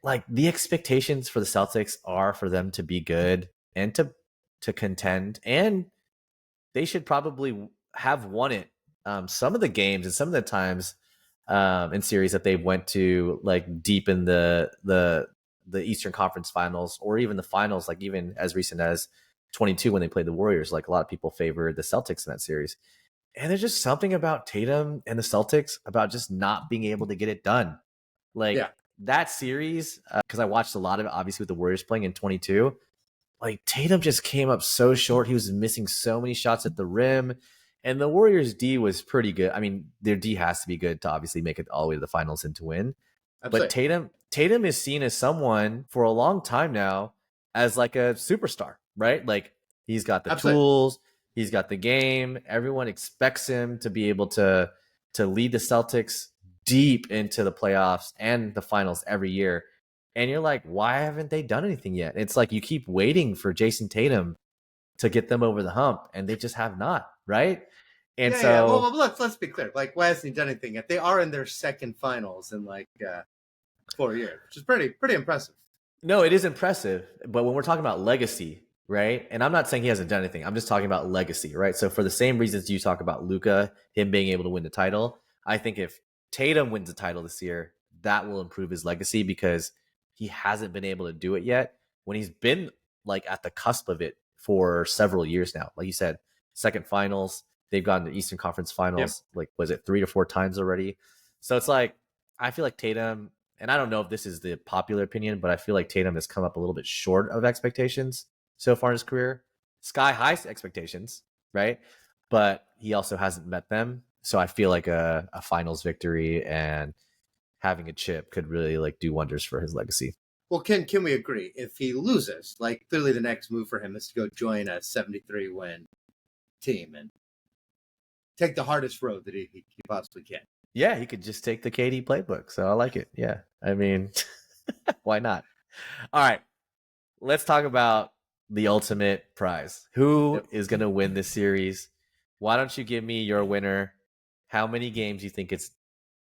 Like the expectations for the Celtics are for them to be good and to contend, and they should probably have won it. Some of the games and some of the times in series that they went to like deep in the Eastern Conference Finals or even the finals, like even as recent as 22 when they played the Warriors, like a lot of people favored the Celtics in that series. And there's just something about Tatum and the Celtics about just not being able to get it done. Like Yeah. that series, because I watched a lot of it, obviously with the Warriors playing in 22. Like Tatum just came up so short. He was missing so many shots at the rim. And the Warriors D was pretty good. I mean, their D has to be good to obviously make it all the way to the finals and to win. But Absolutely. Tatum is seen as someone for a long time now as like a superstar, right? Like he's got the Absolutely. tools, he's got the game. Everyone expects him to be able to lead the Celtics deep into the playoffs and the finals every year. And you're like, why haven't they done anything yet? It's like you keep waiting for Jason Tatum to get them over the hump, and they just have not, right? And Yeah. so Well, let's be clear. Like, why hasn't he done anything yet? They are in their second finals in like 4 years, which is pretty impressive. no, it is impressive. But when we're talking about legacy, right? And I'm not saying he hasn't done anything. I'm just talking about legacy, right? So for the same reasons you talk about Luka, him being able to win the title, I think if Tatum wins the title this year, that will improve his legacy because he hasn't been able to do it yet when he's been like at the cusp of it for several years now. Like you said, second finals, they've gotten to Eastern Conference Finals, like was it 3 to 4 times already? So it's like I feel like Tatum, and I don't know if this is the popular opinion, but I feel like Tatum has come up a little bit short of expectations so far in his career. Sky high expectations, right? But he also hasn't met them. So I feel like a finals victory and having a chip could really like do wonders for his legacy. Well, can we agree? If he loses, like clearly the next move for him is to go join a 73 win team and take the hardest road that he possibly can. Yeah, he could just take the KD playbook. So I like it. Yeah. I mean, why not? All right. Let's talk about the ultimate prize. Who is going to win this series? Why don't you give me your winner? How many games you think it's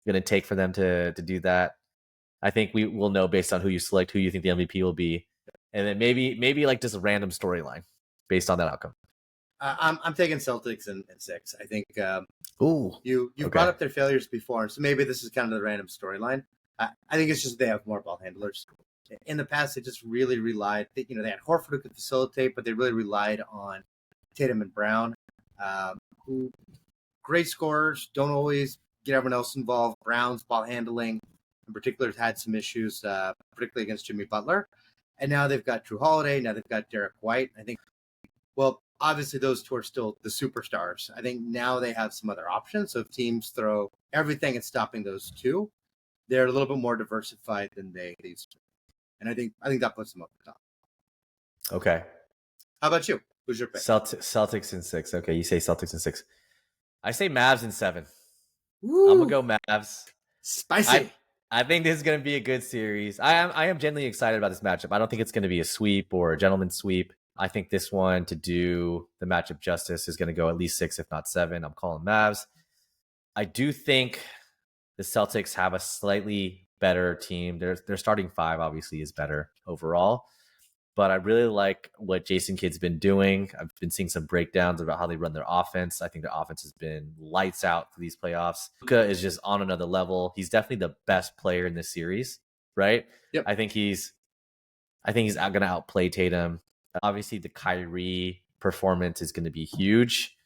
going to take for them to do that? I think we will know based on who you select, who you think the MVP will be, and then maybe like just a random storyline based on that outcome. I'm taking Celtics in 6. I think Ooh, you brought up their failures before, so maybe this is kind of the random storyline. I think it's just they have more ball handlers. In the past, they just really relied. They had Horford who could facilitate, but they really relied on Tatum and Brown, who great scorers, don't always get everyone else involved. Brown's ball handling, in particular, has had some issues, particularly against Jimmy Butler. And now they've got Drew Holiday. Now they've got Derek White. I think, well, obviously those two are still the superstars. I think now they have some other options. So if teams throw everything at stopping those two, they're a little bit more diversified than they used to. And I think that puts them up the top. Okay. How about you? Who's your pick? Celtics in 6. Okay, you say Celtics in 6. I say Mavs in 7. Woo! I'm gonna go Mavs. Spicy. I think this is gonna be a good series. I am genuinely excited about this matchup. I don't think it's gonna be a sweep or a gentleman's sweep. I think this one, to do the matchup justice, is gonna go at least 6, if not 7. I'm calling Mavs. I do think the Celtics have a slightly better team. Their starting 5 obviously is better overall. But I really like what Jason Kidd's been doing. I've been seeing some breakdowns about how they run their offense. I think their offense has been lights out for these playoffs. Luka is just on another level. He's definitely the best player in this series, right? Yep. I think he's going to outplay Tatum. Obviously, the Kyrie performance is going to be huge.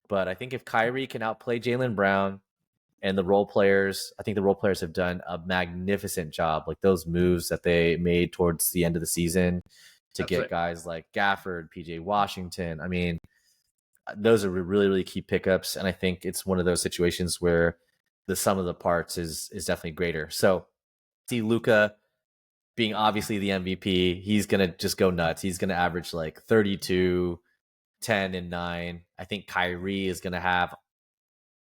But I think if Kyrie can outplay Jaylen Brown, And the role players, I think the role players have done a magnificent job. Like those moves that they made towards the end of the season to get guys like Gafford, PJ Washington. I mean, those are really, really key pickups. And I think it's one of those situations where the sum of the parts is definitely greater. So see Luka being obviously the MVP, he's going to just go nuts. He's going to average like 32, 10, and 9. I think Kyrie is going to have,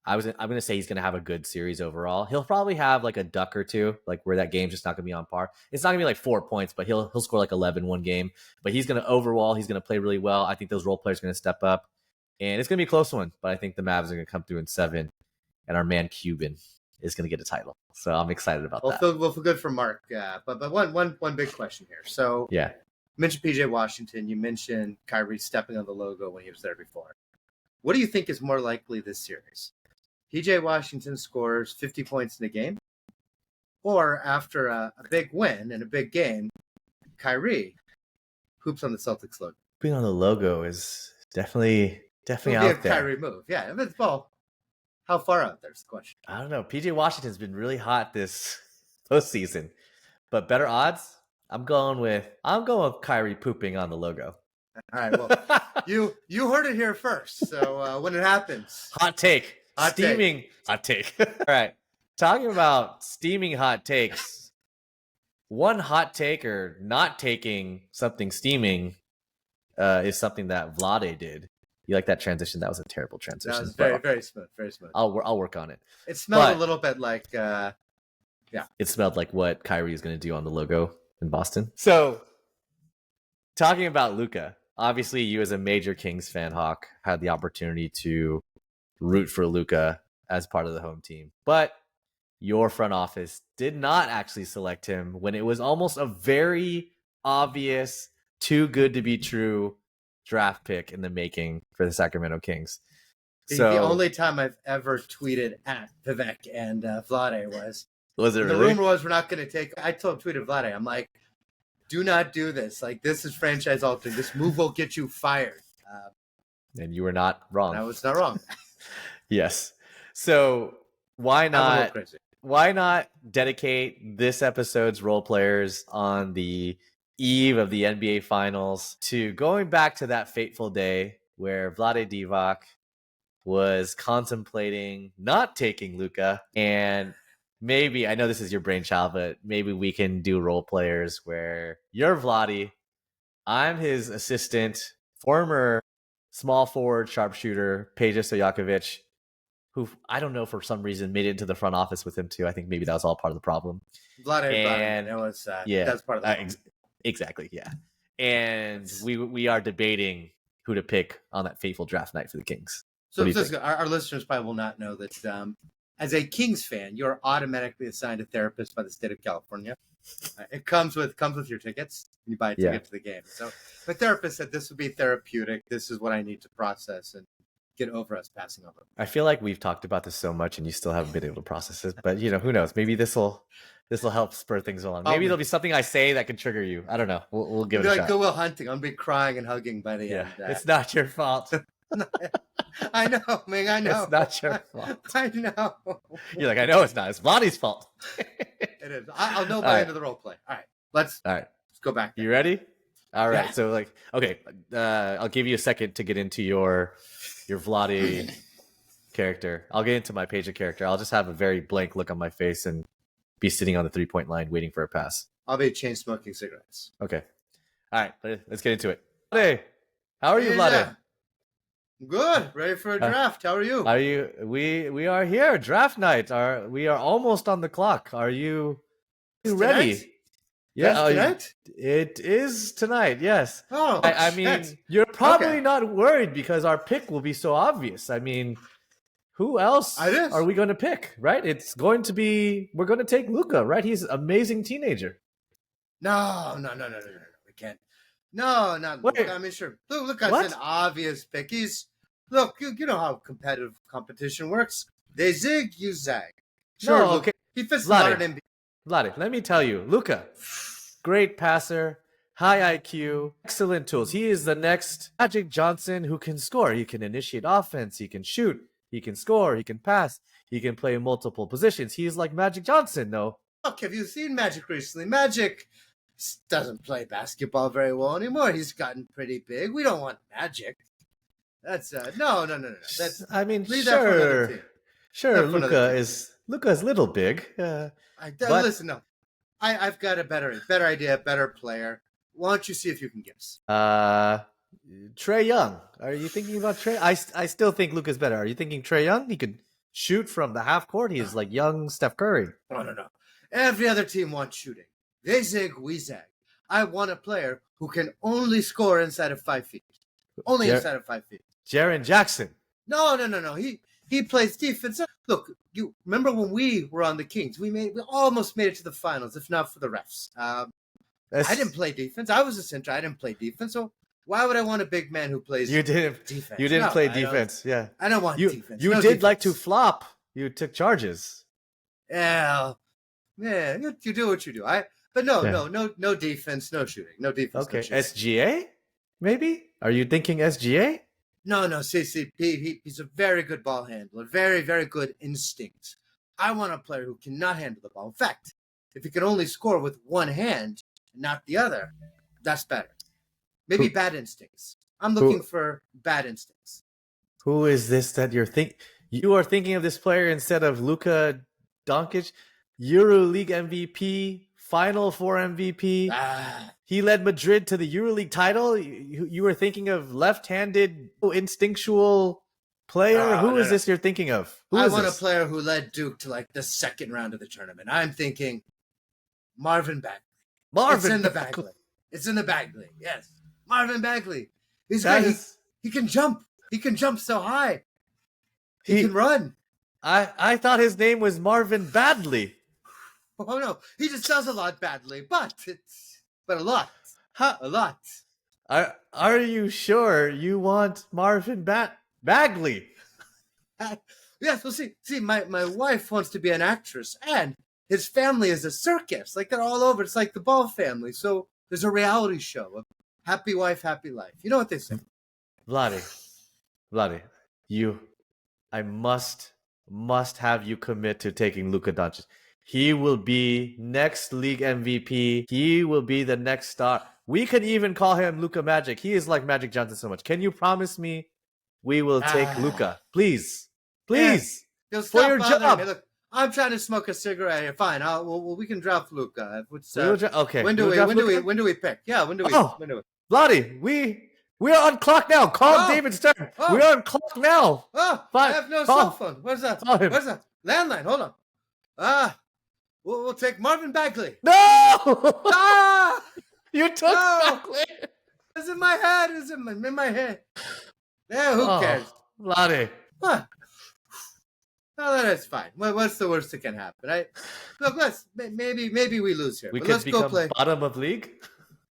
I'm going to say he's going to have a good series overall. He'll probably have like a duck or two, like where that game's just not going to be on par. It's not going to be like 4 points, but he'll score like 11 one game. But he's going to overall, he's going to play really well. I think those role players are going to step up. And it's going to be a close one, but I think the Mavs are going to come through in 7. And our man Cuban is going to get a title. So I'm excited about that. We'll feel good for Mark. But one big question here. So yeah, you mentioned PJ Washington. You mentioned Kyrie stepping on the logo when he was there before. What do you think is more likely this series? PJ Washington scores 50 points in a game, or after a big win and a big game, Kyrie hoops on the Celtics logo. Hooping on the logo is definitely out there. It'll be a Kyrie move. Yeah, well, how far out there's the question. I don't know. PJ Washington's been really hot this postseason, but better odds. I'm going with Kyrie pooping on the logo. All right. Well, you heard it here first. So when it happens, hot take. Steaming hot take. All right. Talking about steaming hot takes. One hot take or not taking something steaming is something that Vlade did. You like that transition? That was a terrible transition. That was very, very smooth. Very smooth. I'll work on it. It smelled a little bit like, It smelled like what Kyrie is going to do on the logo in Boston. So, talking about Luka, obviously you as a major Kings fan, Hawk, had the opportunity to root for Luka as part of the home team. But your front office did not actually select him when it was almost a very obvious, too good to be true draft pick in the making for the Sacramento Kings. The only time I've ever tweeted at Divac and Vlade was it the really? rumor was we're not going to take. I tweeted Vlade, I'm like, do not do this. Like, this is franchise altering. This move will get you fired. And you were not wrong. I was not wrong. Yes. So why not dedicate this episode's role players on the eve of the NBA Finals to going back to that fateful day where Vlade Divac was contemplating not taking Luka, and maybe, I know this is your brainchild, but maybe we can do role players where you're Vlade, I'm his assistant, former small forward sharpshooter, Peja Stojakovic, who I don't know for some reason made it into the front office with him too. I think maybe that was all part of the problem. Vlade, it was that's part of the problem. Exactly, yeah. And we are debating who to pick on that fateful draft night for the Kings. So our listeners probably will not know that as a Kings fan, you're automatically assigned a therapist by the state of California. It comes with your tickets. You buy a ticket to the game. So the therapist said this would be therapeutic. This is what I need to process and get over us passing over. I feel like we've talked about this so much and you still haven't been able to process it. But who knows? Maybe this will help spur things along. Maybe there'll be something I say that can trigger you. I don't know. We'll give it a shot. Like Goodwill Hunting. I'm gonna be crying and hugging by the end. It's not your fault. I know, man. I know. It's not your fault. I know. You're like, I know it's not. It's Vlade's fault. It is. I'll know by the end of the role play. All right. Let's go back there. You ready? All right. Yeah. So okay. I'll give you a second to get into your Vlade character. I'll get into my Peja character. I'll just have a very blank look on my face and be sitting on the 3-point line waiting for a pass. I'll be chain smoking cigarettes. Okay. All right. Let's get into it. Vlade, how are you, Vlade? Good. Ready for a draft. How are you? We are here. Draft night. We are almost on the clock. Are you ready? Tonight? Yeah. Tonight? It is tonight. Yes. Oh, I mean, you're probably not worried because our pick will be so obvious. I mean, who else are we going to pick? Right? It's going to be. We're going to take Luka. Right? He's an amazing teenager. No. We can't. No, not Luka. I mean, sure. Luka's an obvious pick. Look, you know how competition works. They zig, you zag. Sure, no, okay. He fits the modern NBA. Vlade, let me tell you, Luka, great passer, high IQ, excellent tools. He is the next Magic Johnson who can score. He can initiate offense. He can shoot. He can score. He can pass. He can play multiple positions. He's like Magic Johnson, though. Look, have you seen Magic recently? Magic doesn't play basketball very well anymore. He's gotten pretty big. We don't want Magic. That's no. That's I mean, leave that for another team. sure. Luka is little big. But listen, no. I've got a better idea, better player. Why don't you see if you can guess? Trae Young. Are you thinking about Trae? I still think Luka's better. Are you thinking Trae Young? He could shoot from the half court. He's like young Steph Curry. No. Every other team wants shooting. They zig, we zag. I want a player who can only score inside of 5 feet. Only inside of 5 feet. Jaren Jackson. No. He plays defense. Look, you remember when we were on the Kings? We almost made it to the finals, if not for the refs. I didn't play defense. I was a center. I didn't play defense. So why would I want a big man who plays defense? You didn't play defense. Yeah. I don't want defense. You did like to flop. You took charges. Yeah. You do what you do. No defense, no shooting. No defense. Okay. No shooting. SGA? Maybe? Are you thinking SGA? No. See, he's a very good ball handler. Very, very good instincts. I want a player who cannot handle the ball. In fact, if he can only score with one hand and not the other, that's better. Maybe bad instincts. I'm looking for bad instincts. Who is this that you're thinking? You are thinking of this player instead of Luka Doncic, EuroLeague MVP, Final Four MVP. He led Madrid to the EuroLeague title. You were thinking of left-handed, instinctual player. Who is this you're thinking of? I want a player who led Duke to like the second round of the tournament. I'm thinking Marvin Bagley. It's in the Bagley. It's in the Bagley. Yes, Marvin Bagley. He's great. He can jump. He can jump so high. He can run. I thought his name was Marvin Badley. Oh no, he just does a lot badly, but a lot. A lot. Are you sure you want Marvin Bagley? Yes, well, see, my wife wants to be an actress, and his family is a circus. Like, they're all over. It's like the Ball family. So there's a reality show of happy wife, happy life. You know what they say. Vlade, I must have you commit to taking Luka Doncic. He will be next league MVP. He will be the next star. We could even call him Luka Magic. He is like Magic Johnson so much. Can you promise me we will take Luka? Please. Yeah. For your job. Me. Look, I'm trying to smoke a cigarette here. Fine. We can draft Luka. Okay. When do we pick? Yeah. When do we? Vlade, we are on clock now. Call David Stern. We are on clock now. I have no cell phone. Where's that? Where's that? Landline. Hold on. We'll take Marvin Bagley. No! You took Bagley. It's in my head. It's in my head. Yeah, who cares? Vlade. Huh. No, that's fine. What's the worst that can happen? Maybe we lose here. Let's go play bottom of league.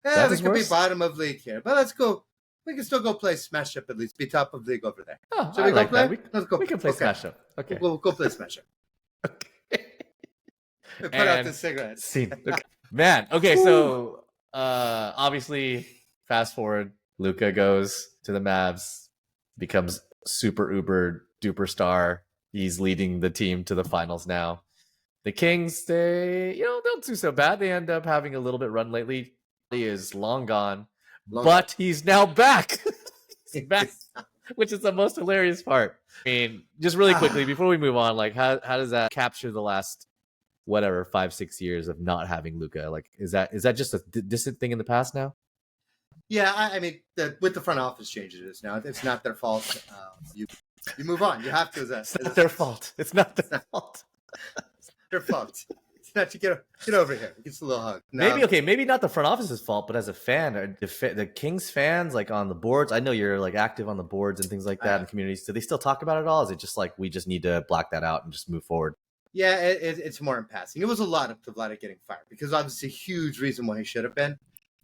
Yeah, we could be bottom of league here, but let's go. We can still go play Smash Up at least. Be top of league over there. So we go play. Let's go. We can play Smash Up. Okay. We'll go play Smash Up. Okay. Put out the cigarettes. Scene. Okay. Man. Okay. So obviously, fast forward. Luka goes to the Mavs, becomes super uber duper star. He's leading the team to the finals now. The Kings, they don't do so bad. They end up having a little bit run lately. He is long gone, but he's now back. He's back, which is the most hilarious part. I mean, just really quickly before we move on, like how does that capture the last 5-6 years of not having Luka? Like, is that just a distant thing in the past now? Yeah, I mean, with the front office changes now, it's not their fault. You move on. You have to. It's not their fault. It's not their fault. It's their fault. It's not. You get over here. It's a little hug. No. Maybe not the front office's fault, but as a fan, the Kings fans, like on the boards. I know you're like active on the boards and things like that in communities. Do they still talk about it at all? Is it just like we just need to block that out and just move forward? Yeah, it's more in passing. It was a lot of Vlade getting fired because obviously a huge reason why he should have been.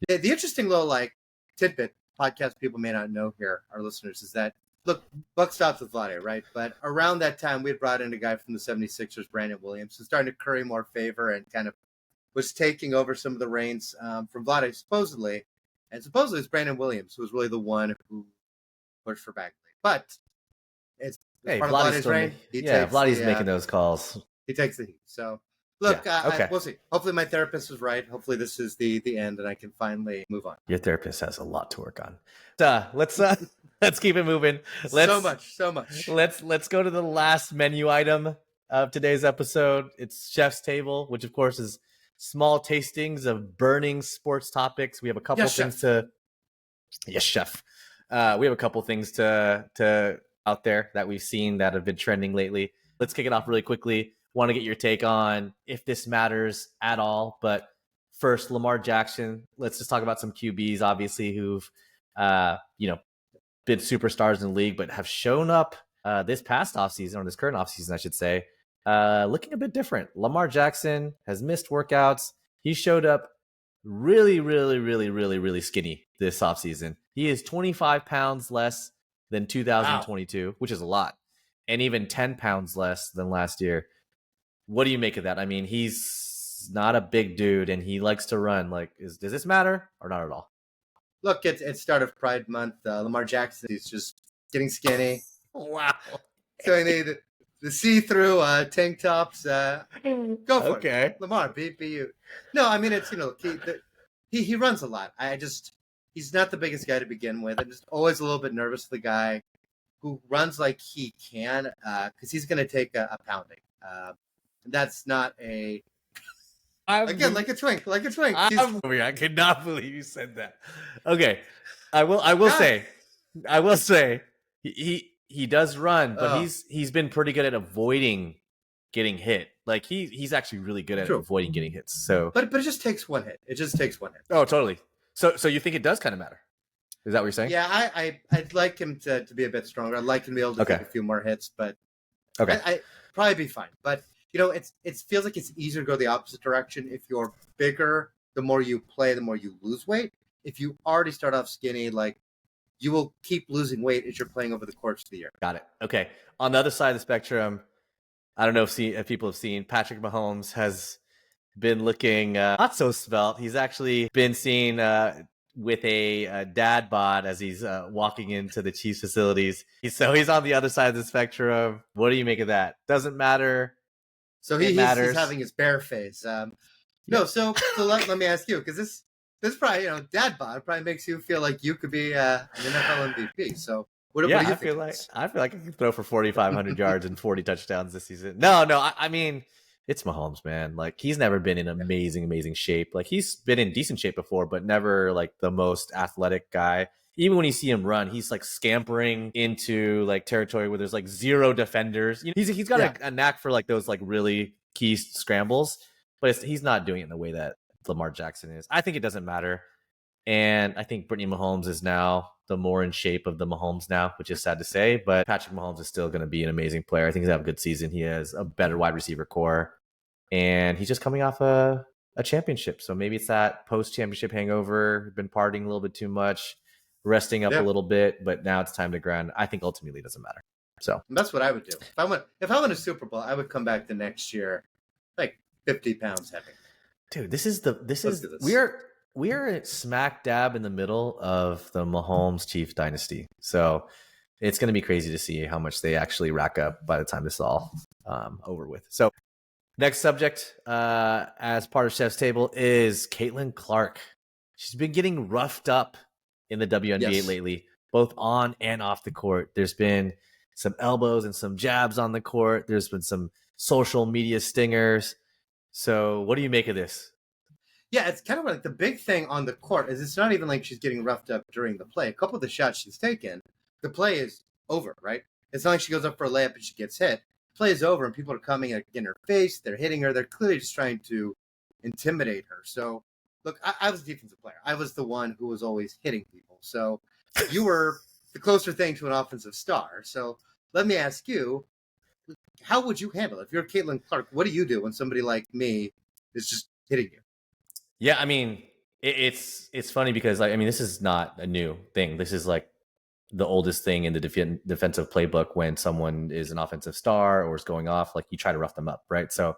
The interesting little like tidbit podcast people may not know here, our listeners, is that look, buck stops with Vlade, right? But around that time, we had brought in a guy from the 76ers, Brandon Williams, who's starting to curry more favor and kind of was taking over some of the reins from Vlade, supposedly. And supposedly it's Brandon Williams who was really the one who pushed for Bagley. But it's As Hey, part of Vlade's Vlade's still reign, Vlade's making those calls. he takes the heat. So look, Yeah. Okay. we'll see. Hopefully my therapist was right. Hopefully this is the end and I can finally move on. Your therapist has a lot to work on. Let's let's keep it moving. So much. Let's go to the last menu item of today's episode. It's Chef's Table, which of course is small tastings of burning sports topics. We have a couple things to Yes, chef. We have a couple things to out there that we've seen that have been trending lately. Let's kick it off really quickly. Want to get your take on if this matters at all. But first, Lamar Jackson. Let's just talk about some QBs, obviously, who've been superstars in the league, but have shown up this past offseason, or this current offseason, I should say, looking a bit different. Lamar Jackson has missed workouts. He showed up really, really, really, really, really skinny this offseason. He is 25 pounds less than 2022, which is a lot, and even 10 pounds less than last year. What do you make of that? I mean, he's not a big dude, and he likes to run. Like, does this matter or not at all? Look, it's start of Pride Month. Lamar Jackson, he's just getting skinny. Wow. So I need the see-through tank tops. Go for it. Lamar, be you. No, I mean, it's, he runs a lot. He's not the biggest guy to begin with. I'm just always a little bit nervous for the guy who runs like he can, because he's going to take a pounding. That's not a... Again, like a twink. I cannot believe you said that. Okay, I will say he does run, but he's been pretty good at avoiding getting hit. Like he's actually really good at avoiding getting hits. So, but it just takes one hit. Oh, totally. So you think it does kind of matter? Is that what you're saying? Yeah, I'd like him to be a bit stronger. I'd like him to be able to take a few more hits, but I probably be fine. But it feels like it's easier to go the opposite direction. If you're bigger, the more you play, the more you lose weight. If you already start off skinny, like you will keep losing weight as you're playing over the course of the year. Got it. Okay. On the other side of the spectrum, I don't know if people have seen, Patrick Mahomes has been looking not so svelte. He's actually been seen with a dad bod as he's walking into the Chiefs facilities. So he's on the other side of the spectrum. What do you make of that? Doesn't matter. So he's having his bare face. No, so let me ask you, because this probably, dad bod probably makes you feel like you could be an NFL MVP. So what do you think? I feel like I can throw for 4,500 yards and 40 touchdowns this season. No, I mean, it's Mahomes, man. Like, he's never been in amazing shape. Like, he's been in decent shape before, but never like the most athletic guy. Even when you see him run, he's like scampering into like territory where there's like zero defenders. He's got a knack for like those like really key scrambles, but he's not doing it in the way that Lamar Jackson is. I think it doesn't matter. And I think Brittany Mahomes is now the more in shape of the Mahomes now, which is sad to say, but Patrick Mahomes is still going to be an amazing player. I think he's going to have a good season. He has a better wide receiver core, and he's just coming off a championship. So maybe it's that post-championship hangover, been partying a little bit too much, resting up a little bit, but now it's time to grind. I think ultimately it doesn't matter. So that's what I would do. If I win a Super Bowl, I would come back the next year like 50 pounds heavy. Dude, we are smack dab in the middle of the Mahomes Chiefs dynasty. So it's going to be crazy to see how much they actually rack up by the time this is all over with. So next subject, as part of Chef's Table, is Caitlyn Clark. She's been getting roughed up in the WNBA lately, both on and off the court. There's been some elbows and some jabs on the court. There's been some social media stingers. So what do you make of this? Yeah, it's kind of like the big thing on the court is it's not even like she's getting roughed up during the play. A couple of the shots she's taken, the play is over, right? It's not like she goes up for a layup and she gets hit. The play is over and people are coming in her face. They're hitting her. They're clearly just trying to intimidate her. So, look, I was a defensive player. I was the one who was always hitting people. So you were the closer thing to an offensive star. So let me ask you, how would you handle it? If you're Caitlyn Clark, what do you do when somebody like me is just hitting you? Yeah, I mean, it's funny because this is not a new thing. This is like the oldest thing in the defensive playbook. When someone is an offensive star or is going off, like, you try to rough them up, right? So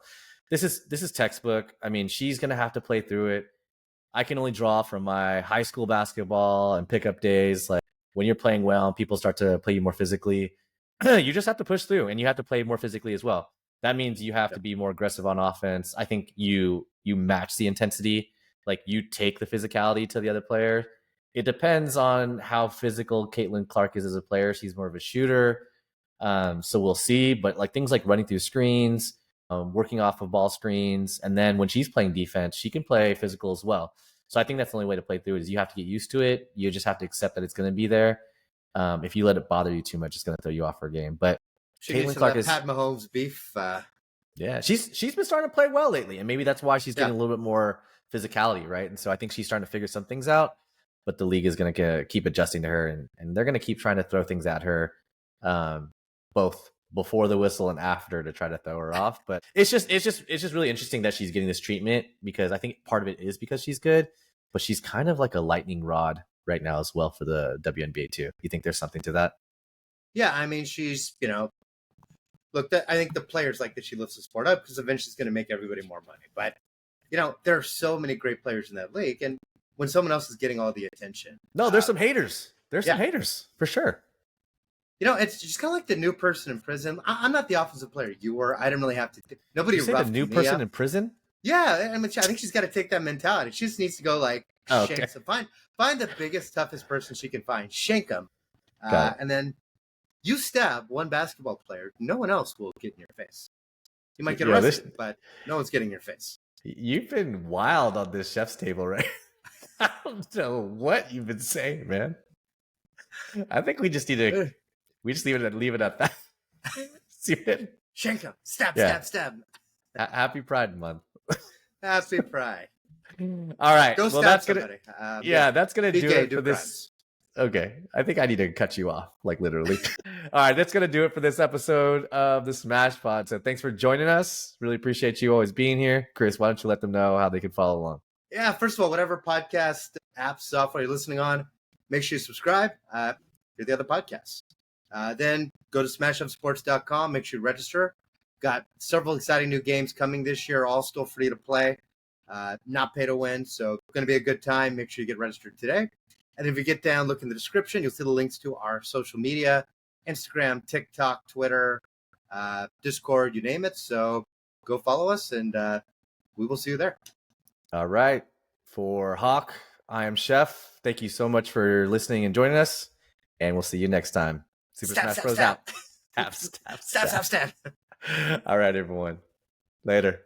this is textbook. I mean, she's gonna have to play through it. I can only draw from my high school basketball and pickup days. Like, when you're playing well and people start to play you more physically, you just have to push through, and you have to play more physically as well. That means you have Yep. to be more aggressive on offense. I think you match the intensity, like you take the physicality to the other player. It depends on how physical Caitlyn Clark is as a player. She's more of a shooter, so we'll see. But like things like running through screens, working off of ball screens, and then when she's playing defense, she can play physical as well. So I think that's the only way to play through it. Is you have to get used to it. You just have to accept that it's going to be there. If you let it bother you too much, it's going to throw you off her game. But She Caitlyn needs some Clark of that is Pat Mahomes beef. yeah, she's been starting to play well lately, and maybe that's why she's getting a little bit more physicality, right? And so I think she's starting to figure some things out. But the league is going to keep adjusting to her, and they're going to keep trying to throw things at her, both before the whistle and after to try to throw her off. But it's just really interesting that she's getting this treatment, because I think part of it is because she's good, but she's kind of like a lightning rod right now as well for the WNBA too. You think there's something to that? Yeah, I mean, she's, look, I think the players like that she lifts the sport up because eventually it's going to make everybody more money. But, there are so many great players in that league. And when someone else is getting all the attention. No, there's some haters. There's some haters for sure. It's just kind of like the new person in prison. I'm not the offensive player you were. I didn't really have to. Nobody you say roughed the new me person up. in prison? Yeah, I mean, I think she's got to take that mentality. She just needs to go shank some. Find the biggest, toughest person she can find. Shank them. And then you stab one basketball player. No one else will get in your face. You might get arrested, but no one's getting in your face. You've been wild on this chef's table, right? I don't know what you've been saying, man. I think we just need to leave it at that. See it? Shank him. Stab. Happy Pride Month. Happy Pride. All right. Go well, stab somebody. That's gonna do it for this. Crimes. Okay, I think I need to cut you off, like literally. All right, that's gonna do it for this episode of the SmashPod. So thanks for joining us. Really appreciate you always being here, Chris. Why don't you let them know how they can follow along? Yeah, first of all, whatever podcast app software you're listening on, make sure you subscribe. Hear the other podcasts. Then go to smashupsports.com. Make sure you register. Got several exciting new games coming this year, all still free to play, not pay to win. So it's going to be a good time. Make sure you get registered today. And if you get down, look in the description, you'll see the links to our social media, Instagram, TikTok, Twitter, Discord, you name it. So go follow us, and we will see you there. All right. For Hawk, I am Chef. Thank you so much for listening and joining us. And we'll see you next time. Super Smash Bros. Out. Stab. Stab. All right, everyone. Later.